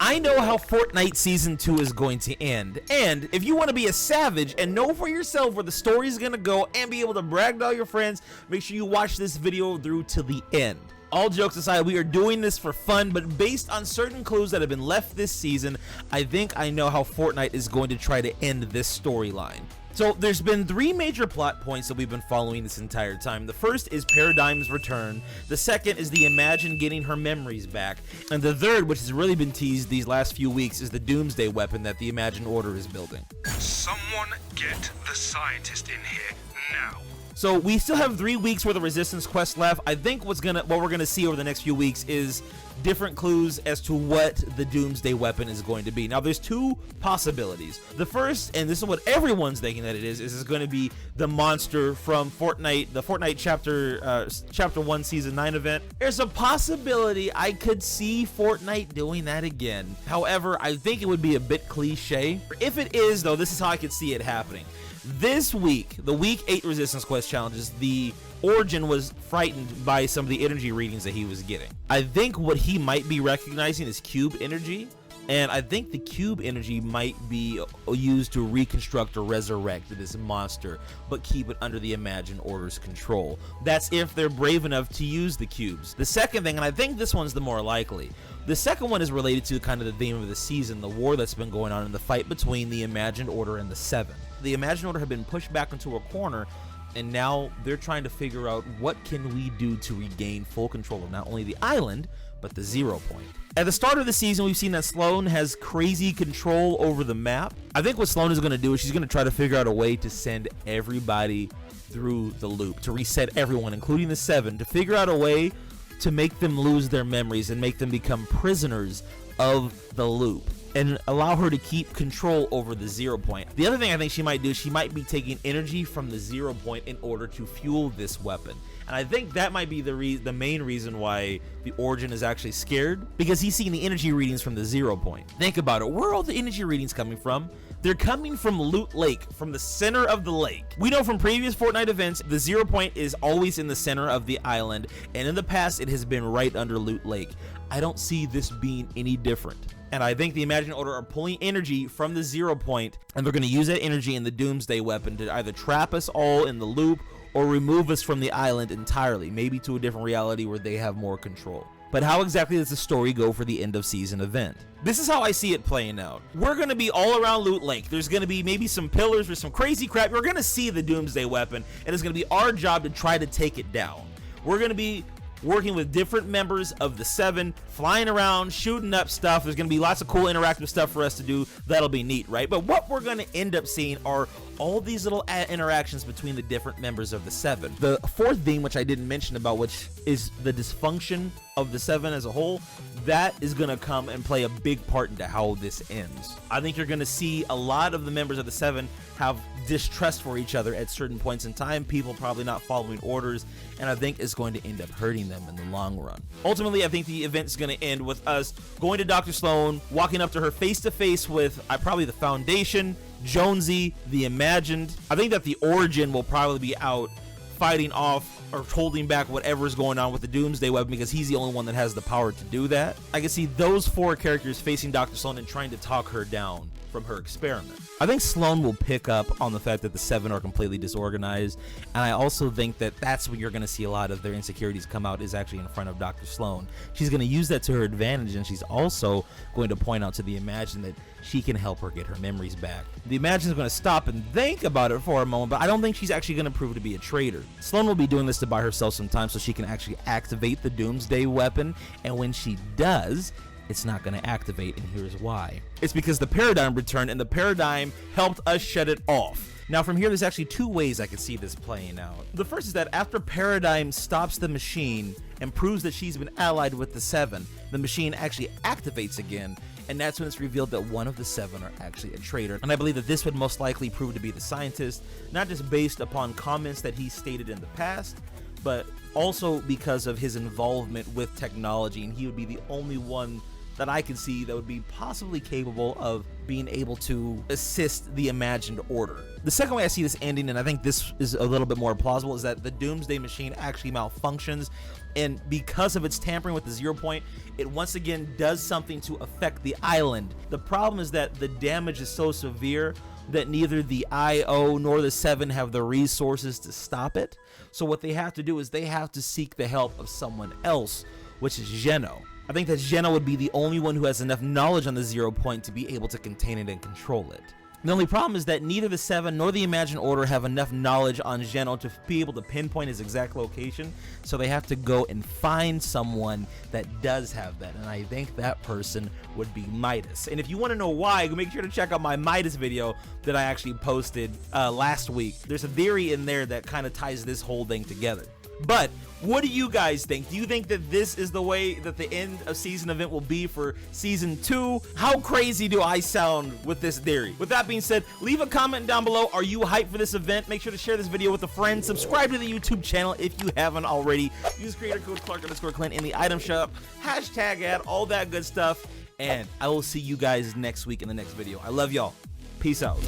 I know how Fortnite Season 2 is going to end, and if you want to be a savage and know for yourself where the story is going to go and be able to brag to all your friends, make sure you watch this video through to the end. All jokes aside, we are doing this for fun, but based on certain clues that have been left this season, I think I know how Fortnite is going to try to end this storyline. So there's been 3 major plot points that we've been following this entire time. The first is Paradigm's return, the second is the Imagine getting her memories back, and the third, which has really been teased these last few weeks, is the Doomsday weapon that the Imagine Order is building. Someone get the scientist in here now. So we still have 3 weeks worth of resistance quests left. I think what we're gonna see over the next few weeks is different clues as to what the Doomsday weapon is going to be. Now there's 2 possibilities. The first, and this is what everyone's thinking that it is going to be the monster from Fortnite, the Fortnite Chapter 1 Season 9 event. There's a possibility I could see Fortnite doing that again. However, I think it would be a bit cliche. If it is though, this is how I could see it happening. This week, the week 8 resistance quest challenges, the Origin was frightened by some of the energy readings that he was getting. I think what he might be recognizing is cube energy, and I think the cube energy might be used to reconstruct or resurrect this monster, but keep it under the Imagine Order's control. That's if they're brave enough to use the cubes. The second thing, and I think this one's the more likely, the second one is related to kind of the theme of the season, the war that's been going on in the fight between the Imagined Order and the Seven. The Imagined Order have been pushed back into a corner, and now they're trying to figure out what can we do to regain full control of not only the island, but the 0 point. At the start of the season, we've seen that Sloan has crazy control over the map. I think what Sloan is going to do is she's going to try to figure out a way to send everybody through the loop, to reset everyone, including the Seven, to figure out a way to make them lose their memories and make them become prisoners of the loop, and allow her to keep control over the 0 point. The other thing I think she might do, she might be taking energy from the 0 point in order to fuel this weapon. And I think that might be the main reason why the Origin is actually scared, because he's seeing the energy readings from the 0 point. Think about it, where are all the energy readings coming from? They're coming from Loot Lake, from the center of the lake. We know from previous Fortnite events, the 0 point is always in the center of the island, and in the past it has been right under Loot Lake. I don't see this being any different. And I think the Imagine Order are pulling energy from the 0 point, and they're going to use that energy in the Doomsday weapon to either trap us all in the loop or remove us from the island entirely, maybe to a different reality where they have more control. But how exactly does the story go for the end of season event? This is how I see it playing out. We're going to be all around Loot Lake. There's going to be maybe some pillars or some crazy crap. We're going to see the Doomsday weapon, and it's going to be our job to try to take it down. We're going to be working with different members of the Seven, flying around, shooting up stuff. There's going to be lots of cool interactive stuff for us to do. That'll be neat, right? But what we're going to end up seeing are all these little interactions between the different members of the Seven. The fourth theme, which I didn't mention about, which is the dysfunction of the Seven as a whole, that is going to come and play a big part into how this ends. I think you're going to see a lot of the members of the Seven have distrust for each other at certain points in time, people probably not following orders, and I think it's going to end up hurting them in the long run. Ultimately, I think the event is going to end with us going to Dr. Sloan, walking up to her face to face with probably the Foundation, Jonesy, the Imagined. I think that the Origin will probably be out fighting off or holding back whatever's going on with the Doomsday weapon, because he's the only one that has the power to do that. I can see those 4 characters facing Dr. Sloan and trying to talk her down from her experiment. I think Sloan will pick up on the fact that the Seven are completely disorganized, and I also think that that's when you're going to see a lot of their insecurities come out, is actually in front of Dr. Sloan. She's going to use that to her advantage, and she's also going to point out to the Imagine that she can help her get her memories back. The Imagine is going to stop and think about it for a moment, but I don't think she's actually going to prove to be a traitor. Sloan will be doing this to buy herself some time so she can actually activate the Doomsday weapon, and when she does, it's not going to activate, and here's why. It's because the Paradigm returned, and the Paradigm helped us shut it off. Now from here, there's actually 2 ways I can see this playing out. The first is that after Paradigm stops the machine and proves that she's been allied with the Seven, the machine actually activates again, and that's when it's revealed that one of the Seven are actually a traitor. And I believe that this would most likely prove to be the scientist, not just based upon comments that he stated in the past, but also because of his involvement with technology, and he would be the only one that I can see that would be possibly capable of being able to assist the imagined order. The second way I see this ending, and I think this is a little bit more plausible, is that the Doomsday Machine actually malfunctions, and because of its tampering with the 0 point, it once again does something to affect the island. The problem is that the damage is so severe that neither the IO nor the 7 have the resources to stop it. So what they have to do is they have to seek the help of someone else, which is Geno. I think that Geno would be the only one who has enough knowledge on the 0 point to be able to contain it and control it. The only problem is that neither the 7 nor the Imagined Order have enough knowledge on Geno to be able to pinpoint his exact location, so they have to go and find someone that does have that, and I think that person would be Midas. And if you want to know why, make sure to check out my Midas video that I actually posted last week. There's a theory in there that kind of ties this whole thing together. But what do you guys think? Do you think that this is the way that the end of season event will be for season 2? How crazy do I sound with this theory? With that being said, leave a comment down below. Are you hyped for this event? Make sure to share this video with a friend. Subscribe to the YouTube channel if you haven't already. Use creator code Clark_Clint in the item shop. Hashtag ad, all that good stuff. And I will see you guys next week in the next video. I love y'all. Peace out.